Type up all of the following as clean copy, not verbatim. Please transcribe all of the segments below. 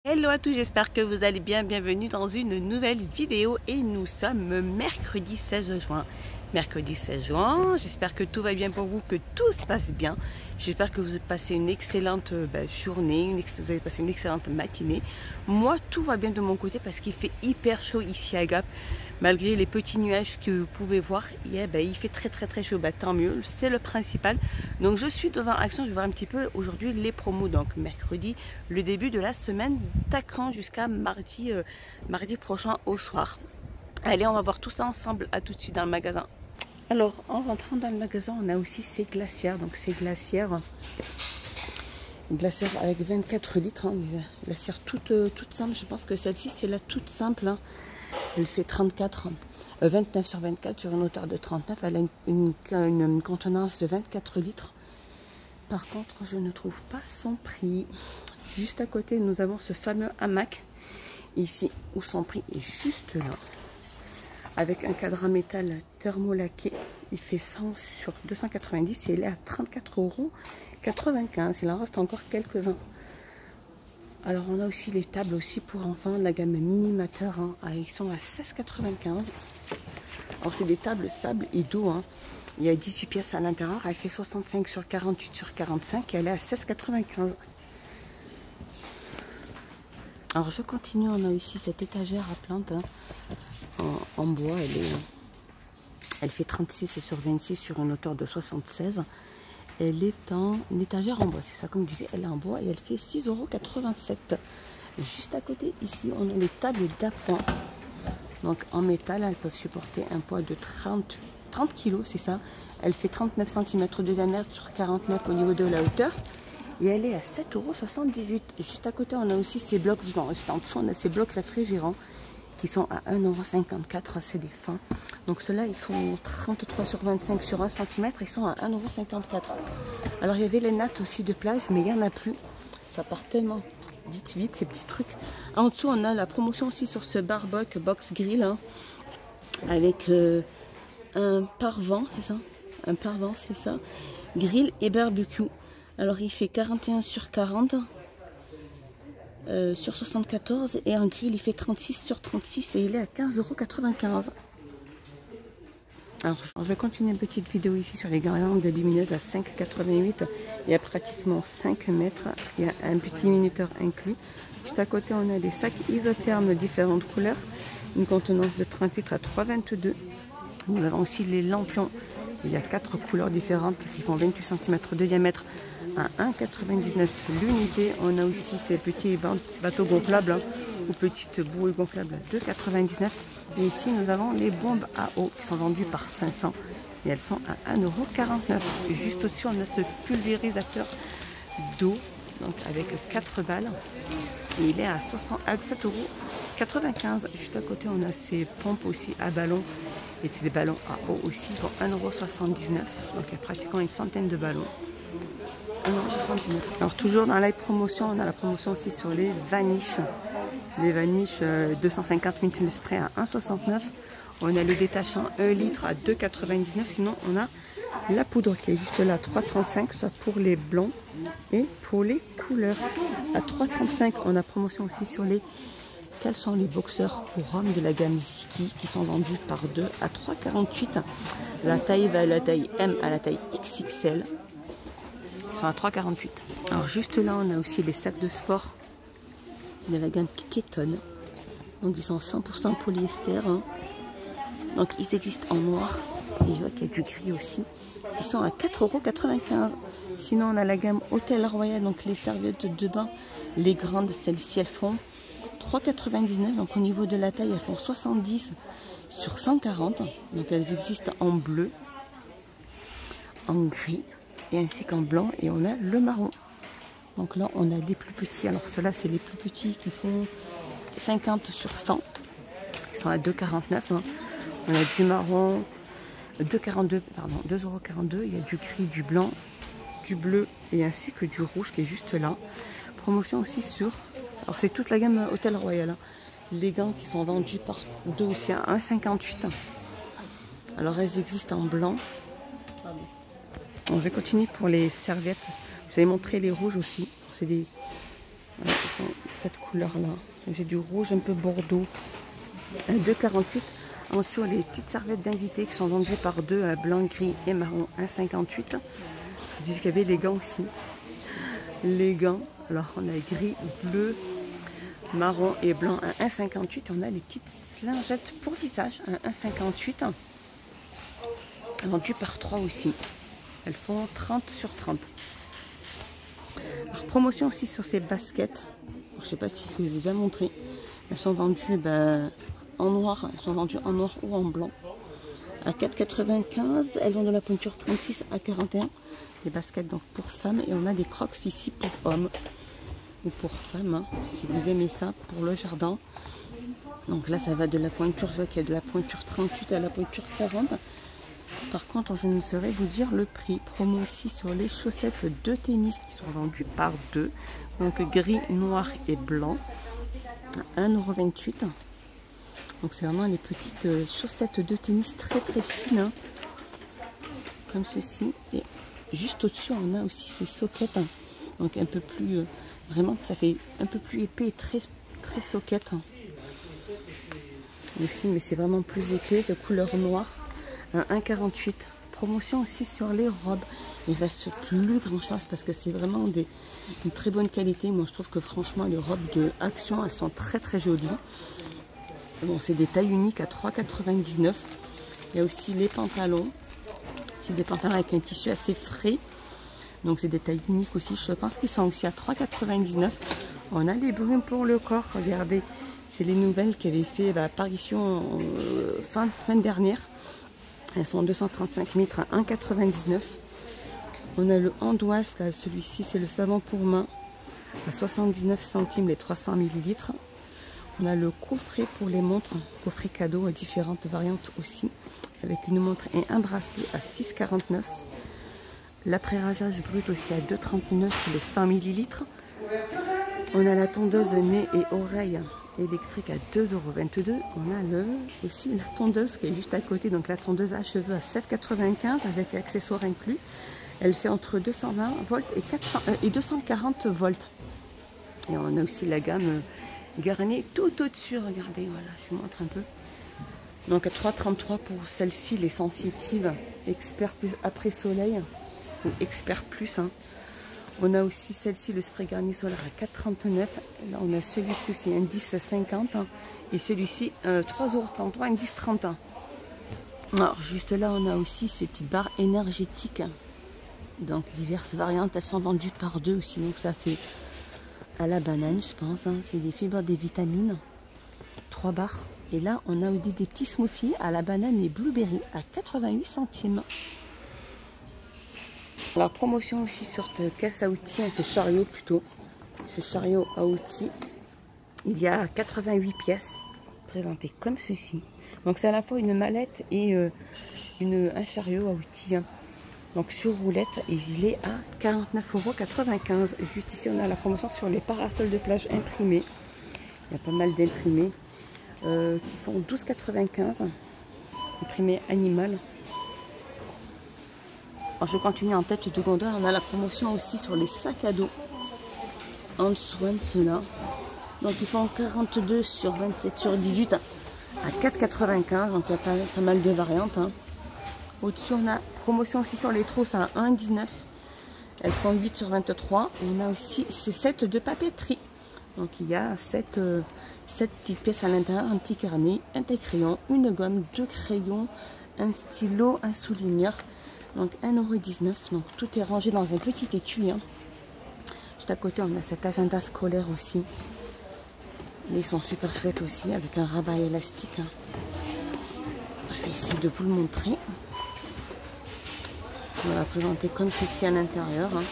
Hello à tous, j'espère que vous allez bien, bienvenue dans une nouvelle vidéo et nous sommes mercredi 16 juin. Mercredi 16 juin, j'espère que tout va bien pour vous, que tout se passe bien. J'espère que vous passez une excellente journée, vous avez passé une excellente matinée. Moi, tout va bien de mon côté parce qu'il fait hyper chaud ici à Gap. Malgré les petits nuages que vous pouvez voir, il fait très chaud, tant mieux, c'est le principal. Donc je suis devant Action, je vais voir un petit peu aujourd'hui les promos. Donc mercredi, le début de la semaine, taquant jusqu'à mardi prochain au soir. Allez, on va voir tout ça ensemble, à tout de suite dans le magasin. Alors en rentrant dans le magasin, on a aussi ces glacières, donc ces glacières avec 24 litres, hein, glacières toutes simples. Je pense que celle-ci c'est la toute simple, hein. Elle fait 29 sur 24 sur une hauteur de 39. Elle a une contenance de 24 litres. Par contre, je ne trouve pas son prix. Juste à côté, nous avons ce fameux hamac ici où son prix est juste là. Avec un cadre en métal thermolaqué. Il fait 100 sur 290 et il est à 34,95 €. Il en reste encore quelques-uns. Alors on a aussi les tables aussi pour enfants de la gamme Minimateur, hein. Ils sont à 16,95 €. Alors c'est des tables sable et dos, hein. Il y a 18 pièces à l'intérieur, elle fait 65 sur 48 sur 45 et elle est à 16,95 €. Alors je continue, on a aussi cette étagère à plantes, hein, en bois, elle fait 36 sur 26 sur une hauteur de 76. Elle est en étagère en bois, c'est ça comme je disais, elle est en bois et elle fait 6,87 €. Juste à côté, ici, on a les tables d'appoint. Donc en métal, elles peuvent supporter un poids de 30 kg, c'est ça. Elle fait 39 cm de diamètre sur 49 au niveau de la hauteur. Et elle est à 7,78 €. Juste à côté, on a aussi ces blocs, juste en dessous, on a ces blocs réfrigérants qui sont à 1,54 €, c'est des fins. Donc ceux-là, ils font 33 sur 25 sur 1 cm, ils sont à 1,54 €. Alors il y avait les nattes aussi de plage, mais il n'y en a plus. Ça part tellement vite, ces petits trucs. En dessous, on a la promotion aussi sur ce barbecue box grill, hein, avec un pare-vent, c'est ça? Un pare-vent, c'est ça. Grill et barbecue. Alors il fait 41 sur 40. Sur 74 et en grill il fait 36 sur 36 et il est à 15,95 €. Alors je vais continuer une petite vidéo ici sur les guirlandes lumineuses à 5,88 €. Il y a pratiquement 5 mètres, il y a un petit minuteur inclus. Juste à côté on a des sacs isothermes de différentes couleurs, une contenance de 30 litres à 3,22 €. Nous avons aussi les lampions, il y a 4 couleurs différentes qui font 28 cm de diamètre à 1,99 € l'unité. On a aussi ces petits bateaux gonflables, hein, ou petites bouées gonflables à 2,99 €. Et ici nous avons les bombes à eau qui sont vendues par 500 et elles sont à 1,49 €. Et juste au-dessus on a ce pulvérisateur d'eau, donc avec 4 balles et il est à 7,95 €. Juste à côté on a ces pompes aussi à ballon et des ballons à eau aussi pour 1,79 €. Donc il y a pratiquement une centaine de ballons. 1,79 €. Alors toujours dans la promotion, on a la promotion aussi sur les vaniches. Les vaniches 250 ml spray à 1,69 €. On a le détachant 1 litre à 2,99 €. Sinon on a la poudre qui est juste là à 3,35 €, soit pour les blancs et pour les couleurs. À 3,35 €, on a promotion aussi sur les caleçons, les boxeurs pour hommes de la gamme Ziki qui sont vendus par 2 à 3,48 €. La taille va de la taille M à la taille XXL. Ils sont à 3,48 €. Alors juste là, on a aussi les sacs de sport de la gamme Keton. Donc ils sont 100% polyester, hein. Donc ils existent en noir. Et je vois qu'il y a du gris aussi. Ils sont à 4,95 €. Sinon on a la gamme Hôtel Royal, donc les serviettes de bain, les grandes, celles-ci elles font 3,99 €. Donc au niveau de la taille, elles font 70 sur 140. Donc elles existent en bleu, en gris et ainsi qu'en blanc, et on a le marron. Donc là on a les plus petits. Alors ceux-là c'est les plus petits qui font 50 sur 100. Ils sont à 2,49 €, hein. On a du marron 2,42 €. Il y a du gris, du blanc, du bleu et ainsi que du rouge qui est juste là. Promotion aussi sur, alors c'est toute la gamme Hôtel Royal, hein. Les gants qui sont vendus par 2 aussi à 1,58 €. Alors elles existent en blanc. Bon, je vais continuer pour les serviettes. Je vais montrer les rouges aussi. C'est des Voilà, cette couleur-là. J'ai du rouge un peu bordeaux. 2,48. Ensuite, les petites serviettes d'invités qui sont vendues par deux, blanc, gris et marron, 1,58. Je dis qu'il y avait les gants aussi. Les gants, alors on a gris, bleu, marron et blanc à 1,58. On a les petites lingettes pour visage à 1,58. Vendues par 3 aussi. Elles font 30 sur 30. Alors, promotion aussi sur ces baskets. Alors, je ne sais pas si je vous ai déjà montré. Elles sont vendues en noir. Elles sont vendues en noir ou en blanc. À 4,95. Elles ont de la pointure 36 à 41. Les baskets donc pour femmes. Et on a des crocs ici pour hommes. Ou pour femmes. Hein, si vous aimez ça pour le jardin. Donc là ça va de la pointure. Je vois qu'il y a de la pointure 38 à la pointure 40. Par contre, je ne saurais vous dire le prix. Promo aussi sur les chaussettes de tennis qui sont vendues par deux. Donc gris, noir et blanc. À 1,28 €. Donc c'est vraiment les petites chaussettes de tennis très très fines. Hein, comme ceci. Et juste au-dessus, on a aussi ces sockets. Hein, donc un peu plus... vraiment, ça fait un peu plus épais et très, très socket. Hein. Aussi, mais c'est vraiment plus épais de couleur noire. 1,48. Promotion aussi sur les robes. Il reste plus grand chose parce que c'est vraiment une très bonne qualité. Moi je trouve que franchement les robes de Action elles sont très très jolies. Bon, c'est des tailles uniques à 3,99. Il y a aussi les pantalons. C'est des pantalons avec un tissu assez frais. Donc c'est des tailles uniques aussi. Je pense qu'ils sont aussi à 3,99. On a les brumes pour le corps. Regardez, c'est les nouvelles qui avaient fait apparition fin de semaine dernière. Elles font 235 mètres à 1,99. On a le hand-wash, celui-ci c'est le savon pour main à 79 centimes les 300 ml. On a le coffret pour les montres, coffret cadeau à différentes variantes aussi, avec une montre et un bracelet à 6,49. L'après-rageage brut aussi à 2,39 les 100 ml. On a la tondeuse nez et oreilles électrique à 2,22 €. On a aussi la tondeuse qui est juste à côté, donc la tondeuse à cheveux à 7,95 avec accessoires inclus. Elle fait entre 220 volts et 240 volts. Et on a aussi la gamme Garnier tout au-dessus, regardez, voilà, je vous montre un peu. Donc à 3,33 pour celle-ci, les sensitives Expert plus après soleil, ou Expert plus. Hein. On a aussi celle-ci, le spray Garnier solaire à 4,39 €. Là, on a celui-ci aussi, un 10,50 €. Et celui-ci, 3,33 €, un 10,30 €. Alors, juste là, on a aussi ces petites barres énergétiques. Donc, diverses variantes. Elles sont vendues par deux aussi. Donc, ça, c'est à la banane, je pense. Hein. C'est des fibres, des vitamines. 3 barres. Et là, on a des petits smoothies à la banane et blueberry à 88 centimes. Alors, promotion aussi sur cette caisse à outils, ce chariot plutôt. Ce chariot à outils, il y a 88 pièces présentées comme ceci. Donc, c'est à la fois une mallette et un chariot à outils. Hein. Donc, sur roulette, et il est à 49,95 €. Juste ici, on a la promotion sur les parasols de plage imprimés. Il y a pas mal d'imprimés qui font 12,95 €. Imprimés animal. Alors je continue en tête de gondole. On a la promotion aussi sur les sacs à dos en Swan, ceux-là. Donc ils font 42 sur 27 sur 18 à 4,95 €. Donc il y a pas mal de variantes. Hein. Au-dessus, on a promotion aussi sur les trousses à 1,19 €. Elles font 8 sur 23. On a aussi ces sets de papeterie. Donc il y a 7 petites pièces à l'intérieur, un petit carnet, un taille-crayon, une gomme, 2 crayons, un stylo, un souligneur. Donc 1,19 €. Donc tout est rangé dans un petit étui. Hein. Juste à côté, on a cet agenda scolaire aussi. Ils sont super chouettes aussi, avec un rabat élastique. Hein. Je vais essayer de vous le montrer. On va la présenter comme ceci à l'intérieur. Hein.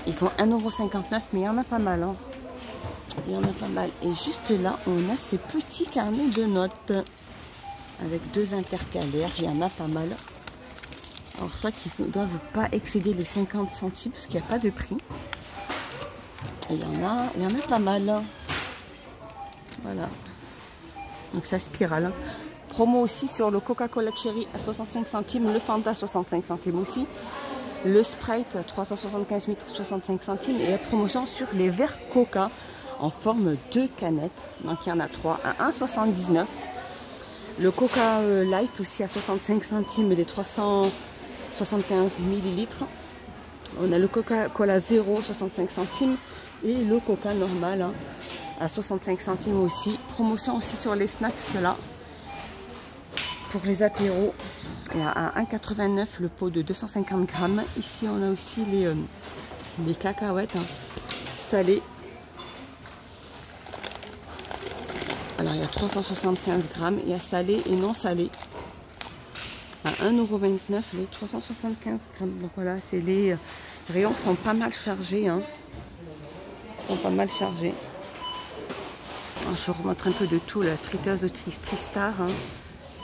Ils font 1,59 €, mais il y en a pas mal. Hein. Il y en a pas mal. Et juste là, on a ces petits carnets de notes. Avec 2 intercalaires, il y en a pas mal. Alors je crois qu'ils ne doivent pas excéder les 50 centimes parce qu'il n'y a pas de prix. Et il y en a pas mal. Voilà. Donc ça spirale. Promo aussi sur le Coca-Cola Cherry à 65 centimes, le Fanta à 65 centimes aussi. Le Sprite 375 ml 65 centimes et la promotion sur les verres Coca en forme de canette. Donc il y en a 3 à 1,79. Le Coca Light aussi à 65 centimes des 375 millilitres. On a le Coca-Cola 0 65 centimes et le Coca normal hein, à 65 centimes aussi. Promotion aussi sur les snacks ceux-là. Pour les apéros, et à 1,89 le pot de 250 grammes. Ici, on a aussi les cacahuètes hein, salées. Alors, il y a 375 grammes. Il y a salé et non salé. À 1,29 € les 375 grammes. Donc voilà, c'est les rayons sont pas mal chargés. Hein. Sont pas mal chargés. Alors, je vous remontre un peu de tout. La friteuse Tristar. Hein.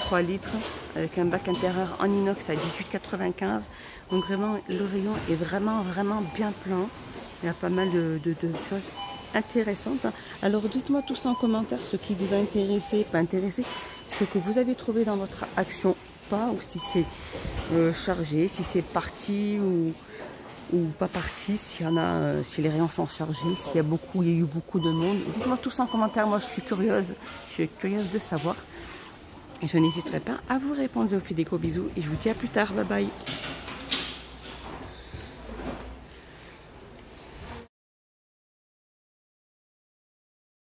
3 litres avec un bac intérieur en inox à 18,95 €. Donc vraiment le rayon est vraiment bien plein. Il y a pas mal de choses intéressantes. Alors dites-moi tout ça en commentaire, ce qui vous a intéressé, pas intéressé, ce que vous avez trouvé dans votre action, pas, ou si c'est chargé, si c'est parti ou pas parti, s'il y en a, si les rayons sont chargés, s'il y a eu beaucoup de monde. Dites-moi tout ça en commentaire, moi je suis curieuse de savoir. Et je n'hésiterai pas à vous répondre. Je vous fais des gros bisous et je vous dis à plus tard. Bye bye.